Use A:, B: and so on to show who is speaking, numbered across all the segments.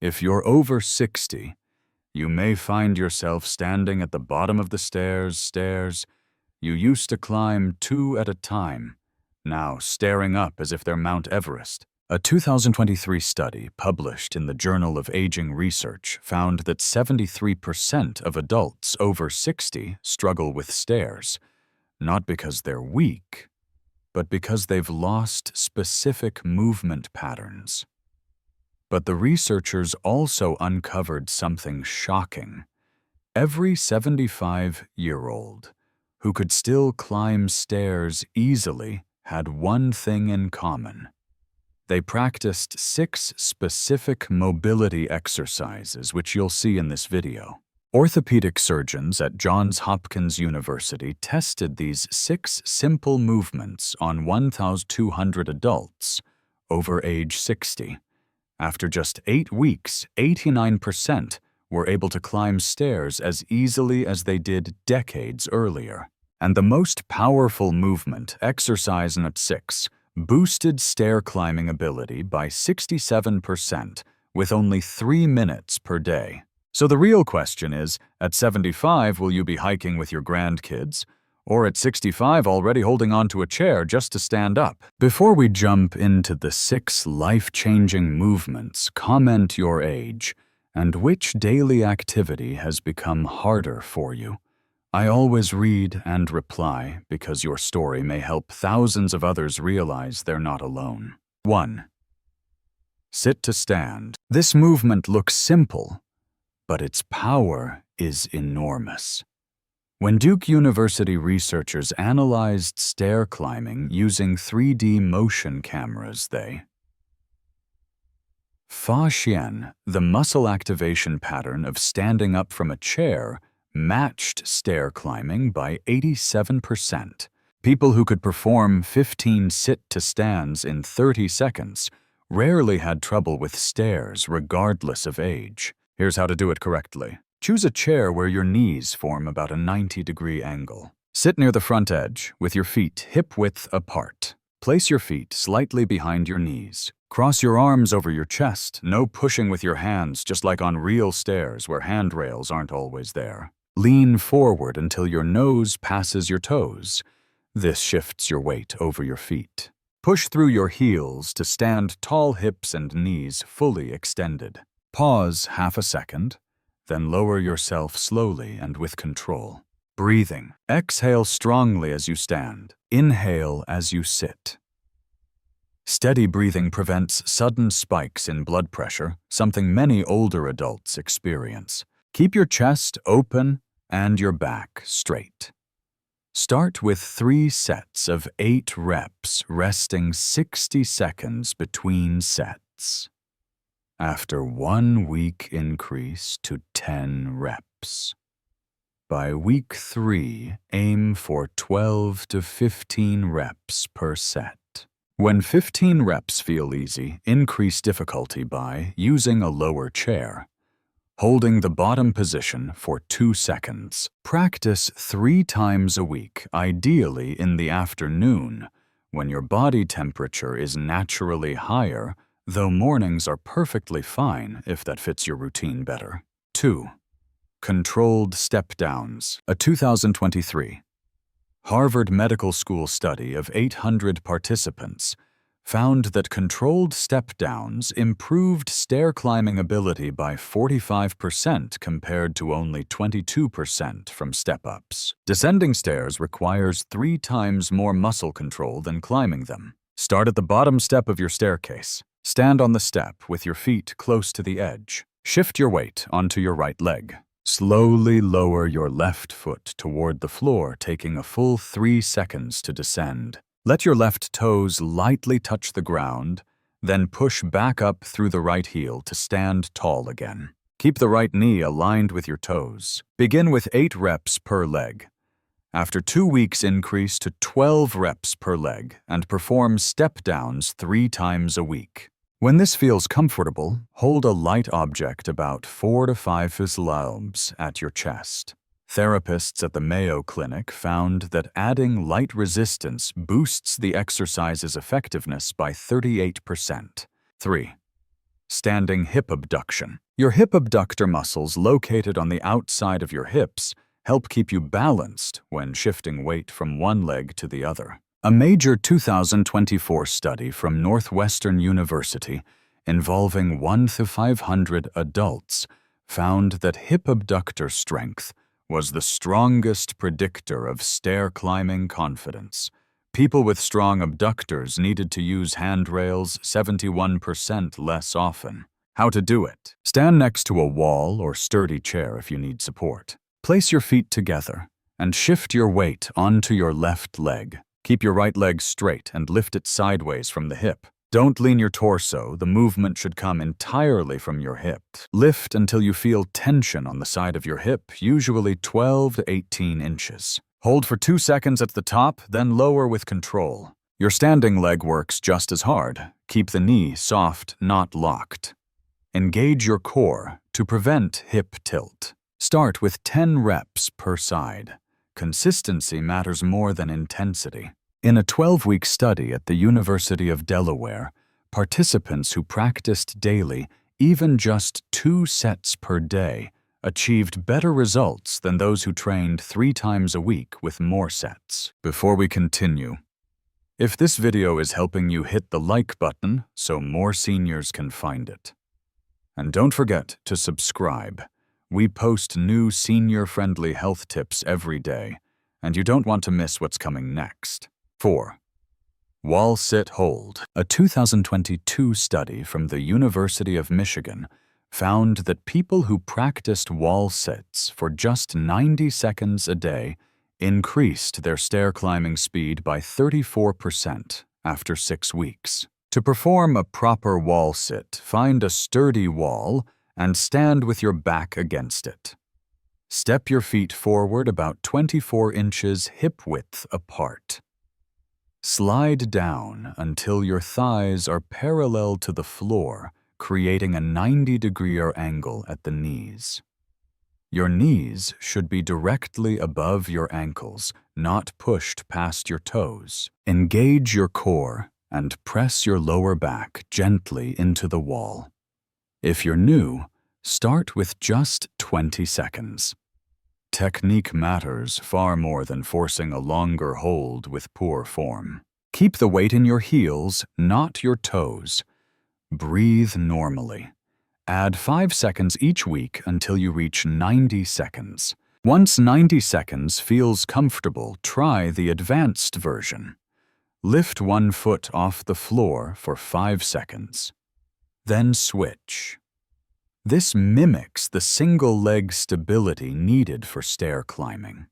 A: If you're over 60, you may find yourself standing at the bottom of the stairs you used to climb 2 at a time, now staring up as if they're Mount Everest. A 2023 study published in the Journal of Aging Research found that 73% of adults over 60 struggle with stairs, not because they're weak, but because they've lost specific movement patterns. But the researchers also uncovered something shocking. Every 75-year-old who could still climb stairs easily had one thing in common. They practiced 6 specific mobility exercises, which you'll see in this video. Orthopedic surgeons at Johns Hopkins University tested these 6 simple movements on 1,200 adults over age 60. After just 8 weeks, 89% were able to climb stairs as easily as they did decades earlier. And the most powerful movement, exercise at 6, boosted stair climbing ability by 67% with only 3 minutes per day. So the real question is, at 75, will you be hiking with your grandkids? Or at 65, already holding onto a chair just to stand up? Before we jump into the 6 life-changing movements, comment your age and which daily activity has become harder for you. I always read and reply because your story may help thousands of others realize they're not alone. 1. Sit to stand. This movement looks simple, but its power is enormous. When Duke University researchers analyzed stair climbing using 3D motion cameras, they Fa-Xian, the muscle activation pattern of standing up from a chair, matched stair climbing by 87%. People who could perform 15 sit-to-stands in 30 seconds rarely had trouble with stairs regardless of age. Here's how to do it correctly. Choose a chair where your knees form about a 90-degree angle. Sit near the front edge with your feet hip-width apart. Place your feet slightly behind your knees. Cross your arms over your chest, no pushing with your hands, just like on real stairs where handrails aren't always there. Lean forward until your nose passes your toes. This shifts your weight over your feet. Push through your heels to stand tall, hips and knees fully extended. Pause half a second, then lower yourself slowly and with control. Breathing. Exhale strongly as you stand. Inhale as you sit. Steady breathing prevents sudden spikes in blood pressure, something many older adults experience. Keep your chest open and your back straight. Start with 3 sets of 8 reps, resting 60 seconds between sets. After 1 week, increase to 10 reps. By week 3, aim for 12 to 15 reps per set. When 15 reps feel easy, increase difficulty by using a lower chair. Holding the bottom position for 2 seconds. Practice 3 times a week, ideally in the afternoon, when your body temperature is naturally higher, though mornings are perfectly fine if that fits your routine better. 2. Controlled step-downs. A 2023 Harvard Medical School study of 800 participants found that controlled step-downs improved stair climbing ability by 45% compared to only 22% from step-ups. Descending stairs requires 3 times more muscle control than climbing them. Start at the bottom step of your staircase. Stand on the step with your feet close to the edge. Shift your weight onto your right leg. Slowly lower your left foot toward the floor, taking a full 3 seconds to descend. Let your left toes lightly touch the ground, then push back up through the right heel to stand tall again. Keep the right knee aligned with your toes. Begin with 8 reps per leg. After 2 weeks, increase to 12 reps per leg and perform step-downs 3 times a week. When this feels comfortable, hold a light object about 4 to 5 lbs at your chest. Therapists at the Mayo Clinic found that adding light resistance boosts the exercise's effectiveness by 38%. 3. Standing hip abduction. Your hip abductor muscles located on the outside of your hips help keep you balanced when shifting weight from one leg to the other. A major 2024 study from Northwestern University involving 1 to 500 adults found that hip abductor strength was the strongest predictor of stair-climbing confidence. People with strong abductors needed to use handrails 71% less often. How to do it? Stand next to a wall or sturdy chair if you need support. Place your feet together and shift your weight onto your left leg. Keep your right leg straight and lift it sideways from the hip. Don't lean your torso, the movement should come entirely from your hip. Lift until you feel tension on the side of your hip, usually 12 to 18 inches. Hold for 2 seconds at the top, then lower with control. Your standing leg works just as hard. Keep the knee soft, not locked. Engage your core to prevent hip tilt. Start with 10 reps per side. Consistency matters more than intensity. In a 12-week study at the University of Delaware, participants who practiced daily, even just 2 sets per day, achieved better results than those who trained 3 times a week with more sets. Before we continue, if this video is helping you, hit the like button so more seniors can find it. And don't forget to subscribe. We post new senior-friendly health tips every day, and you don't want to miss what's coming next. 4. Wall sit hold. A 2022 study from the University of Michigan found that people who practiced wall sits for just 90 seconds a day increased their stair climbing speed by 34% after 6 weeks. To perform a proper wall sit, find a sturdy wall and stand with your back against it. Step your feet forward about 24 inches hip-width apart. Slide down until your thighs are parallel to the floor, creating a 90-degree angle at the knees. Your knees should be directly above your ankles, not pushed past your toes. Engage your core and press your lower back gently into the wall. If you're new, start with just 20 seconds. Technique matters far more than forcing a longer hold with poor form. Keep the weight in your heels, not your toes. Breathe normally. Add 5 seconds each week until you reach 90 seconds. Once 90 seconds feels comfortable, try the advanced version. Lift one foot off the floor for 5 seconds. Then switch. This mimics the single-leg stability needed for stair climbing.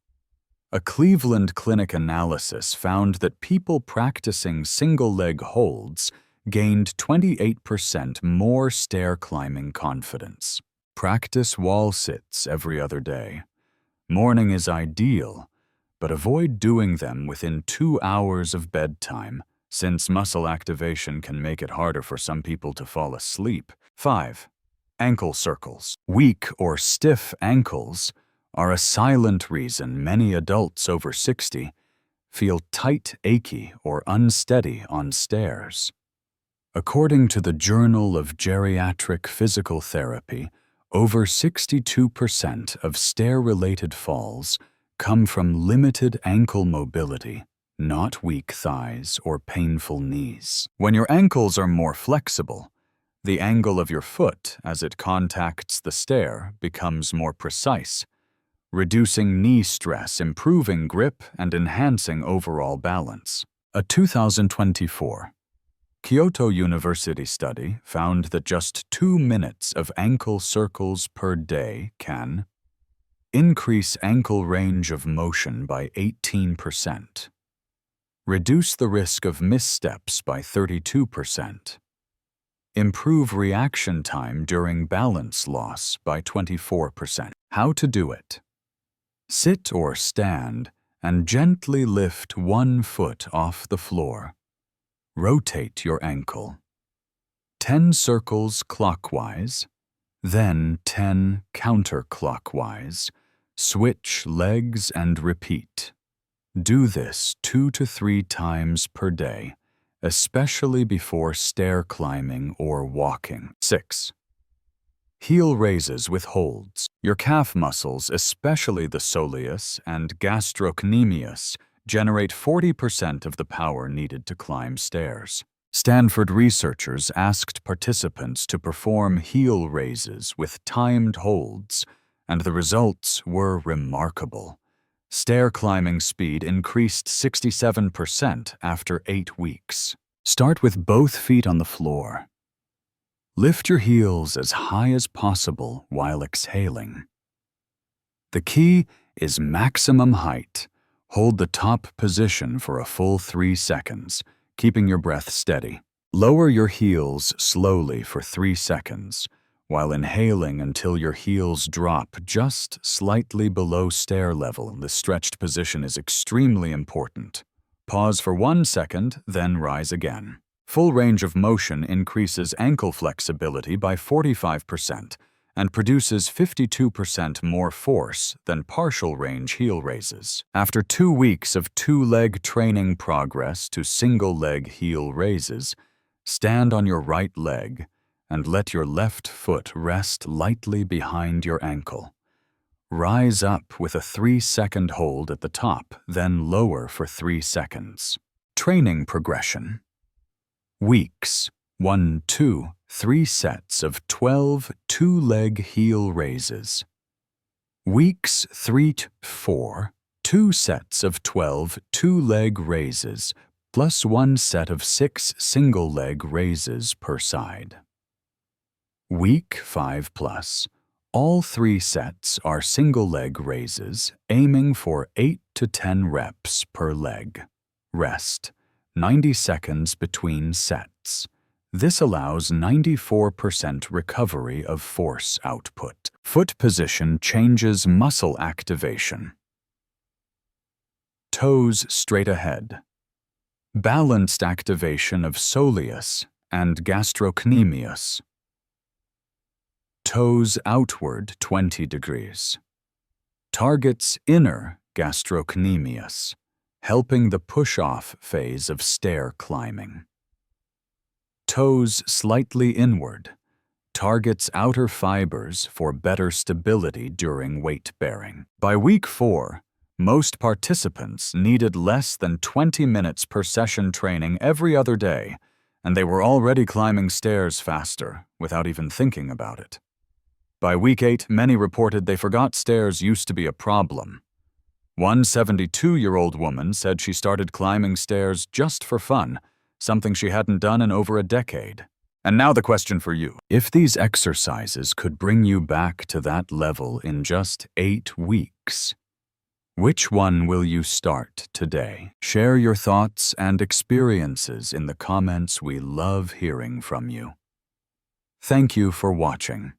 A: A Cleveland Clinic analysis found that people practicing single-leg holds gained 28% more stair climbing confidence. Practice wall sits every other day. Morning is ideal, but avoid doing them within 2 hours of bedtime, since muscle activation can make it harder for some people to fall asleep. 5. Ankle circles. Weak or stiff ankles are a silent reason many adults over 60 feel tight, achy, or unsteady on stairs. According to the Journal of Geriatric Physical Therapy, over 62% of stair-related falls come from limited ankle mobility, not weak thighs or painful knees. When your ankles are more flexible, the angle of your foot as it contacts the stair becomes more precise, reducing knee stress, improving grip, and enhancing overall balance. A 2024 Kyoto University study found that just 2 minutes of ankle circles per day can increase ankle range of motion by 18%, reduce the risk of missteps by 32%, improve reaction time during balance loss by 24%. How to do it? Sit or stand and gently lift one foot off the floor. Rotate your ankle. 10 circles clockwise, then 10 counterclockwise. Switch legs and repeat. Do this 2 to 3 times per day, especially before stair climbing or walking. 6. Heel raises with holds. Your calf muscles, especially the soleus and gastrocnemius, generate 40% of the power needed to climb stairs. Stanford researchers asked participants to perform heel raises with timed holds, and the results were remarkable. Stair climbing speed increased 67% after 8 weeks. Start with both feet on the floor. Lift your heels as high as possible while exhaling. The key is maximum height. Hold the top position for a full 3 seconds, keeping your breath steady. Lower your heels slowly for 3 seconds, while inhaling until your heels drop just slightly below stair level. The stretched position is extremely important. Pause for 1 second, then rise again. Full range of motion increases ankle flexibility by 45% and produces 52% more force than partial range heel raises. After 2 weeks of 2-leg training progress to single-leg heel raises, stand on your right leg and let your left foot rest lightly behind your ankle. Rise up with a 3-second hold at the top, then lower for 3 seconds. Training progression. Weeks 1, 2, 3 sets of 12 2-leg heel raises. Weeks 3 to 4, 2 sets of 12 2-leg raises, plus 1 set of 6 single-leg raises per side. Week 5 plus, all 3 sets are single-leg raises, aiming for 8 to 10 reps per leg. Rest 90 seconds between sets. This allows 94% recovery of force output. Foot position changes muscle activation. Toes straight ahead. Balanced activation of soleus and gastrocnemius. Toes outward 20 degrees. Targets inner gastrocnemius, helping the push-off phase of stair climbing. Toes slightly inward, targets outer fibers for better stability during weight bearing. By week 4, most participants needed less than 20 minutes per session training every other day, and they were already climbing stairs faster without even thinking about it. By week 8, many reported they forgot stairs used to be a problem. One 72-year-old woman said she started climbing stairs just for fun, something she hadn't done in over a decade. And now the question for you. If these exercises could bring you back to that level in just 8 weeks, which one will you start today? Share your thoughts and experiences in the comments. We love hearing from you. Thank you for watching.